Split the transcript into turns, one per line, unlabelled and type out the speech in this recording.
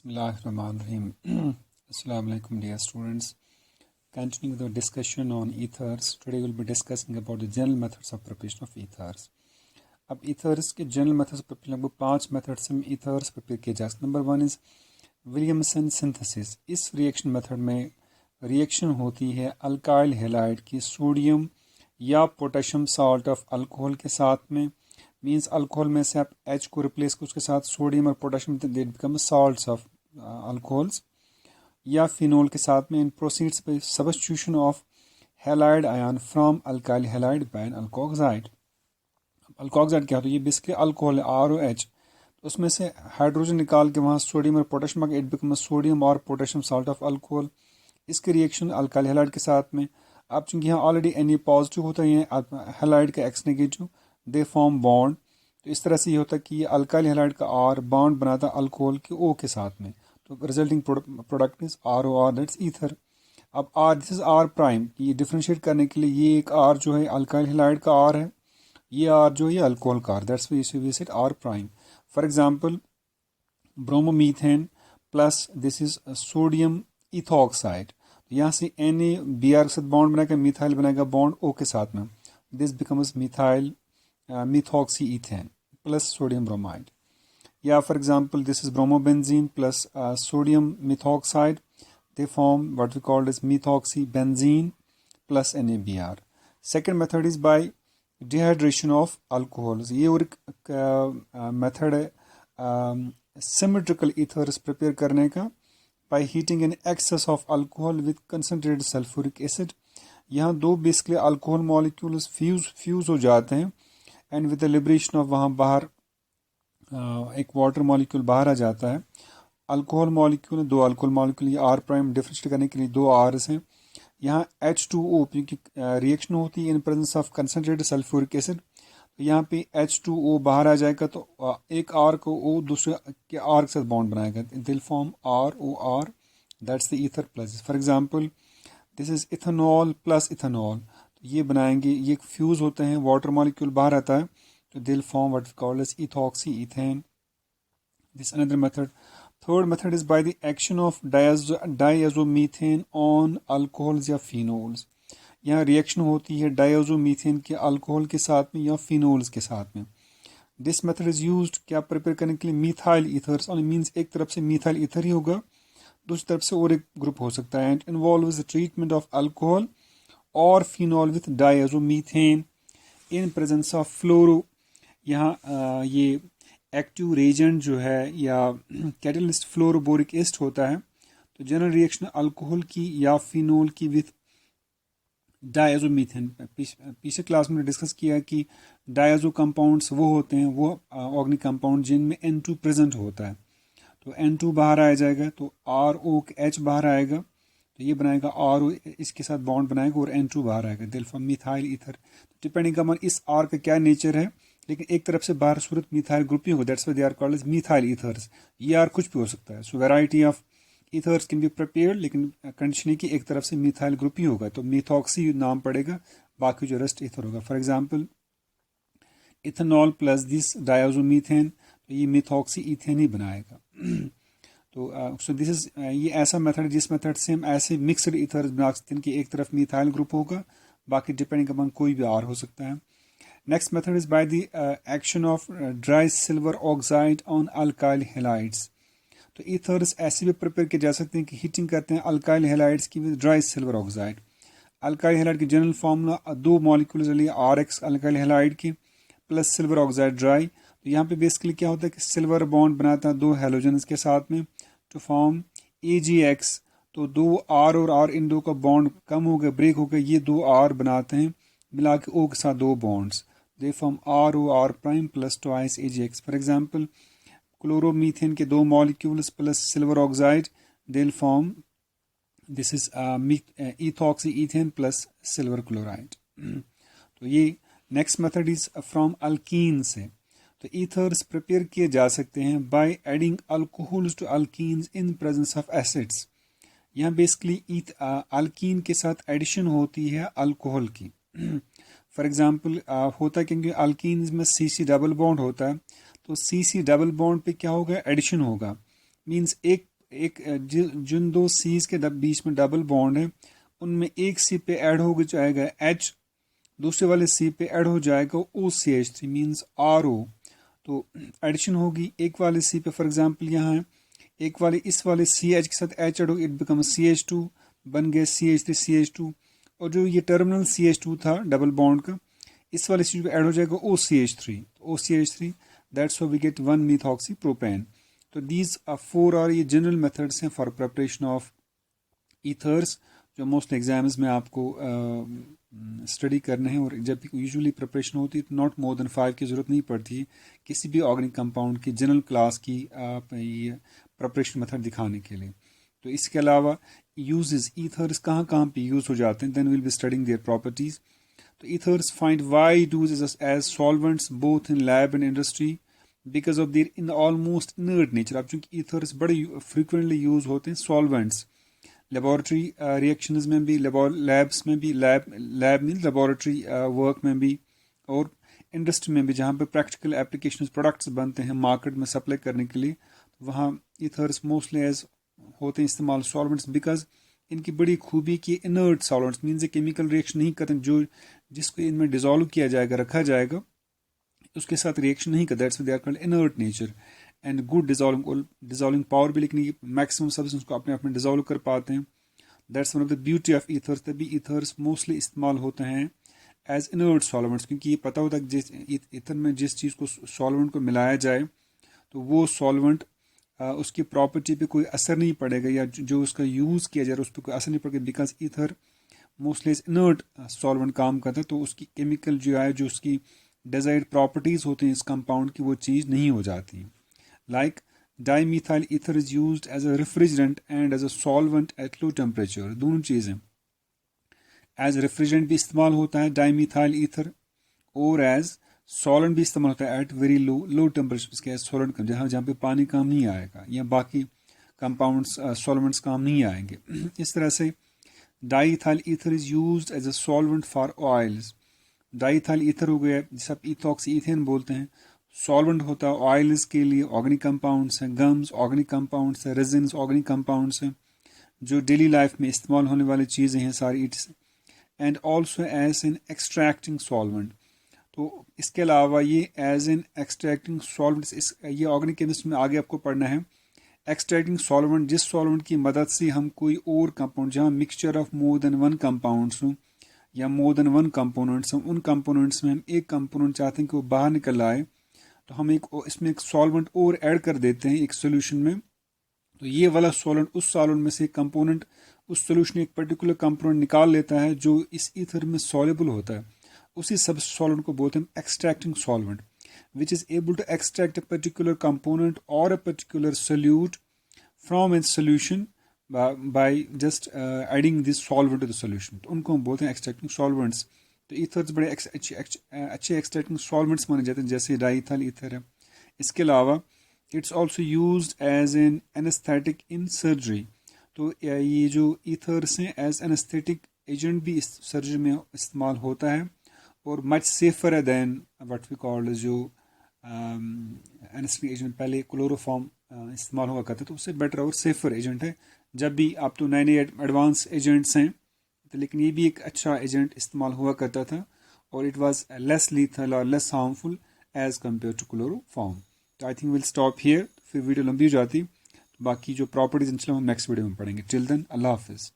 Bismillahirrahmanirrahim. Assalamu alaikum dear students. Continuing the discussion on ethers, today we'll be discussing about the general methods of preparation of ethers. अब ethers के general methods पर लगभग 5 methods से ethers prepare किए जा सकते हैं. Number 1 is Williamson synthesis. इस reaction method में reaction होती है alkyl halide की सोडियम या पोटेशियम साल्ट ऑफ अल्कोहल के साथ में. मीन्स अल्कोहल में से आप H को रिप्लेस कर उसके साथ सोडियम और potassium they become salts of alcohols, या फिनोल के साथ में. In proceeds by substitution of halide ion from alkyl halide by an alkoxide. Alkoxide क्या होता है? ये बेसिकली अल्कोहल है ROH, तो उसमें से हाइड्रोजन निकाल के वहाँ सोडियम और पोटेशियम, इट बिकम सोडियम और पोटेशियम साल्ट ऑफ अल्कोहल. इसके रिएक्शन अल्काइल हैलाइड के साथ में. अब चूंकि यहाँ ऑलरेडी Na पॉजिटिव होता है, हैलाइड का X negative, they form bond. तो इस तरह से ये होता है कि ये अल्काइल हैलाइड का R बॉन्ड बनाता है अल्कोहल के O के साथ में. तो resulting product is ROR, that's ether. अब R, this is R prime. ये डिफ्रेंशिएट करने के लिए ये एक R जो है अल्काइल हैलाइड का R है, ये R जो है अल्कोहल का R, that's we said R prime. For example bromomethane plus this is sodium ethoxide. यहाँ से Na Br के साथ बॉन्ड बनाएगा, मिथाइल बनाएगा बॉन्ड O के साथ में. This becomes methyl methoxyethane plus sodium bromide. Yeah, for example, this is bromobenzene plus sodium methoxide. They form what we call as methoxybenzene plus NaBr. Second method is by dehydration of alcohols. ये और method है symmetrical ethers prepare करने का by heating an excess of alcohol with concentrated sulfuric acid. यहाँ दो basically alcohol molecules fuse हो जाते हैं, and with the liberation of वहाँ बाहर एक वाटर मॉलिक्यूल बाहर आ जाता है. अल्कोहल मॉलिक्यूल, दो अल्कोहल मॉलिक्यूल, ये R प्राइम डिफरेंशिएट करने के लिए दो R's हैं. यहाँ H2O क्योंकि रिएक्शन होती है इन presence of concentrated sulphuric acid, तो यहाँ पे H2O बाहर आ जाएगा, तो एक R को O दूसरे के R के साथ बॉन्ड बनाएगा, दिल form ROR, that's the ether plus. For example this is ethanol plus ethanol, ये बनाएंगे, ये फ्यूज होते हैं, वाटर मॉलिक्यूल बाहर आता है, तो they'll form what we call as ethoxyethane. This another method. Third method is by the action of diazomethane on alcohols या फिनोल्स. यहाँ रिएक्शन होती है डायज़ोमीथेन के अल्कोहल के साथ में या फिनोल्स के साथ में. दिस मेथड इज यूज्ड क्या प्रिपेयर करने के लिए? Methyl ethers. ऑन मीन्स एक तरफ से मिथाइल ईथर ही होगा, दूसरी तरफ से और एक ग्रुप हो सकता है. And involves the treatment of alcohol और phenol with diazomethane in presence of fluoro. यहाँ ये एक्टिव रेजेंट जो है या कैटलिस्ट फ्लोरोबोरिक एसिड होता है. तो जनरल रिएक्शन अल्कोहल की या फिनॉल की विथ डायज़ोमीथेन. पीछे क्लास में डिस्कस किया कि डायज़ो कंपाउंड्स वो होते हैं, वो ऑर्गेनिक कंपाउंड जिनमें N2 प्रेजेंट होता है. तो N2 बाहर आ जाएगा, तो ROH बाहर आएगा, तो ये बनाएगा R, इसके साथ बॉन्ड बनाएगा और N2 बाहर आएगा, दिल form methyl ether. Depending upon इस R का क्या नेचर है, लेकिन एक तरफ से बाहर सूरत मिथाइल ग्रुप ही होगा, that's why they are called as methyl ethers. ये R कुछ भी हो सकता है. So variety of ethers can be prepared, लेकिन कंडीशन है कि एक तरफ से मिथाइल ग्रुप ही होगा, तो मिथॉक्सी नाम पड़ेगा, बाकी जो रेस्ट ईथर होगा. For example ethanol plus this diazomethane, तो ये मिथॉक्सीईथेन ही बनाएगा. तो सो दिस इज ये ऐसा मेथड है जिस मेथड से हम ऐसे मिक्सड ईथर्स बना सकते हैं कि एक तरफ मिथाइल ग्रुप होगा, बाकी डिपेंडिंग अपॉन कोई भी R हो सकता है. Next method is by the action of dry silver oxide on alkyl halides. तो ईथर्स ऐसे भी प्रिपेयर किए जा सकते हैं कि हीटिंग करते हैं अल्काइल हैलाइड्स की with dry silver oxide. Alkyl halide की जनरल फार्मूला दो मॉलिक्यूल्स लिए RX अल्काइल हैलाइड की प्लस सिल्वर ऑक्साइड ड्राई. तो यहाँ पे बेसिकली क्या होता है कि सिल्वर बॉन्ड बनाता है दो हेलोजन्स के साथ में टू फॉर्म AgX. तो दो R और R, इन दो का बॉन्ड कम हो गया, ब्रेक हो गया, ये दो R बनाते हैं मिला के O के साथ दो bonds, they form ROR prime plus twice AgX. For example chloromethane के दो molecules plus silver oxide, they form this is ethoxyethane plus silver chloride. तो ये next method is from alkene से. तो ईथर्स प्रिपेयर किए जा सकते हैं by adding alcohols to alkenes in presence of acids. यहाँ बेसिकली अल्कीन के साथ एडिशन होती है अल्कोहल की. फॉर एग्जांपल होता है क्योंकि अल्कीन में CC डबल बॉन्ड होता है, तो CC डबल बॉन्ड पे क्या होगा? एडिशन होगा. मींस एक जिन दो सीज के बीच में डबल बॉन्ड है उनमें एक सी पे ऐड हो जाएगा H, दूसरे वाले सी पे ऐड हो जाएगा OCH3 मीन्स RO। तो एडिशन होगी एक वाले सी पे, फॉर एग्जांपल यहाँ है एक वाले इस वाले CH के साथ H ऐड हो, इट बिकम CH2, बन गया CH3 CH2। और जो ये टर्मिनल CH2 था डबल बॉन्ड का, इस वाले CH2 पे ऐड हो जाएगा OCH3, OCH3, that's how we get 1 methoxy propane। तो दीज 4 आर ये जनरल मेथड्स हैं फॉर प्रिपरेशन ऑफ ईथर्स, जो मोस्ट एग्जाम्स में आपको स्टडी करने हैं। और जब यूजुअली प्रिपरेशन होती है तो नॉट मोर देन 5 की ज़रूरत नहीं पड़ती है किसी भी ऑर्गेनिक कंपाउंड की जनरल क्लास की ये प्रिपरेशन मेथड दिखाने के लिए। तो इसके अलावा यूजेस ईथर्स कहाँ कहाँ पे यूज़ हो जाते हैं, then will be studying their properties. तो ethers find wide use as solvents both in lab and industry because of their in almost inert nature. अब चूँकि ईथर्स बड़े फ्रिक्वेंटली यूज होते हैं सॉल्वेंट्स, लेबॉरेटरी रिएक्शंस में भी, लैब्स में भी, लैब मीन लेबॉरेटरी वर्क में भी, और इंडस्ट्री में भी जहाँ पे प्रैक्टिकल एप्लीकेशन प्रोडक्ट्स बनते हैं मार्केट में सप्लाई करने के लिए, वहाँ ईथर्स मोस्टली एज होते हैं इस्तेमाल सॉल्वेंट्स बिकॉज इनकी बड़ी खूबी की inert solvents means chemical reaction नहीं करते, जो जिसको इनमें डिजोल्व किया जाएगा रखा जाएगा उसके साथ रिएक्शन नहीं करता, that's they are called inert nature and good dissolving power भी, लेकिन मैक्सिमम सब्सटेंस को अपने आप में डिजोल्व कर पाते हैं। That's one of the beauty of ethers. तभी ईथर्स मोस्टली इस्तेमाल होते हैं एज इनर्ट सॉल्वेंट्स, क्योंकि ये पता होता है कि जिस ईथर में जिस चीज़ को सॉल्वेंट को मिलाया जाए तो वो सॉल्वेंट उसकी प्रॉपर्टी पे कोई असर नहीं पड़ेगा, या जो उसका यूज़ किया जाए उस पर कोई असर नहीं पड़ेगा, because ether mostly inert solvent काम करता है। तो उसकी केमिकल जो है, जो उसकी डिजायर्ड प्रॉपर्टीज़ होती हैं इस कंपाउंड की, वो चीज़ नहीं हो जाती। Like dimethyl ether is used as a refrigerant and as a solvent at low temperature. दोनों चीज़ें, एज रेफ्रिजरेंट भी इस्तेमाल होता है डाईमिथाइल ईथर, और एज सॉल्वेंट भी इस्तेमाल होता है एट वेरी लो टेम्परेचर, इसके सॉल्वेंट कम, जहाँ पे पानी काम नहीं आएगा या बाकी कंपाउंड्स सॉल्वेंट्स काम नहीं आएंगे। इस तरह से diethyl ether is used as a solvent for oils. Diethyl ether हो गया जिसे आप इथॉक्सी ईथेन बोलते हैं, सॉल्वेंट होता है ऑयल्स के लिए, ऑर्गेनिक कंपाउंड्स हैं, गम्स ऑर्गेनिक कंपाउंड्स हैं, रेजिन्स ऑर्गेनिक कंपाउंड्स हैं, जो डेली लाइफ में इस्तेमाल होने वाली चीज़ें हैं सारी it's, and also as an extracting solvent. तो इसके अलावा ये एज एन एक्सट्रैक्टिंग सॉल्वेंट, ये ऑर्गेनिक केमिस्ट्री में आगे आपको पढ़ना है। एक्सट्रैक्टिंग सॉल्वेंट, जिस सॉल्वेंट की मदद से हम कोई और कंपाउंड, जहाँ mixture of more than one compounds हों या मोर देन वन कंपोनेंट्स हों, उन कंपोनेंट्स में हम एक कंपोनेंट चाहते हैं कि वो बाहर निकल आए, तो हम इसमें एक सॉल्वेंट और ऐड कर देते हैं एक सोल्यूशन में। तो ये वाला सॉल्वेंट उस सॉल्वेंट में से कंपोनेंट, उस सोल्यूशन एक पर्टिकुलर कंपोनेंट निकाल लेता है जो इस ईथर में सॉल्युबल होता है, उसी सब सॉल्वेंट को बोलते हैं extracting solvent, which is able to extract a particular component or a particular solute from its solution by just adding this solvent to the solution। तो उनको हम बोलते हैं एक्सट्रैक्टिंग सॉल्वेंट्स। तो ईथर्स बड़े अच्छे एक्सट्रैक्टिंग सॉल्वेंट्स माने जाते हैं, जैसे डाईइथाइल ईथर है। इसके अलावा it's also used as an anaesthetic in surgery. तो ये जो ईथर्स हैं एज एनेस्थेटिक एजेंट भी इस सर्जरी में इस्तेमाल होता है, और मच सेफर है दैन व्हाट वी कॉल्ड जो एनेस्थेटिक एजेंट पहले क्लोरोफॉर्म इस्तेमाल हुआ करता है, तो उससे बेटर और सेफर एजेंट है। जब भी आप तो नए नए एडवांस एजेंट्स हैं, तो लेकिन ये भी एक अच्छा एजेंट इस्तेमाल हुआ करता था, और इट वाज लेस लीथल और less harmful as compare to chloroform. तो I think will stop here, फिर वीडियो लंबी हो जाती, बाकी जो प्रॉपर्टीज इंशाल्लाह हम नेक्स्ट वीडियो में पढ़ेंगे। टिल देन अल्लाह हाफिज़।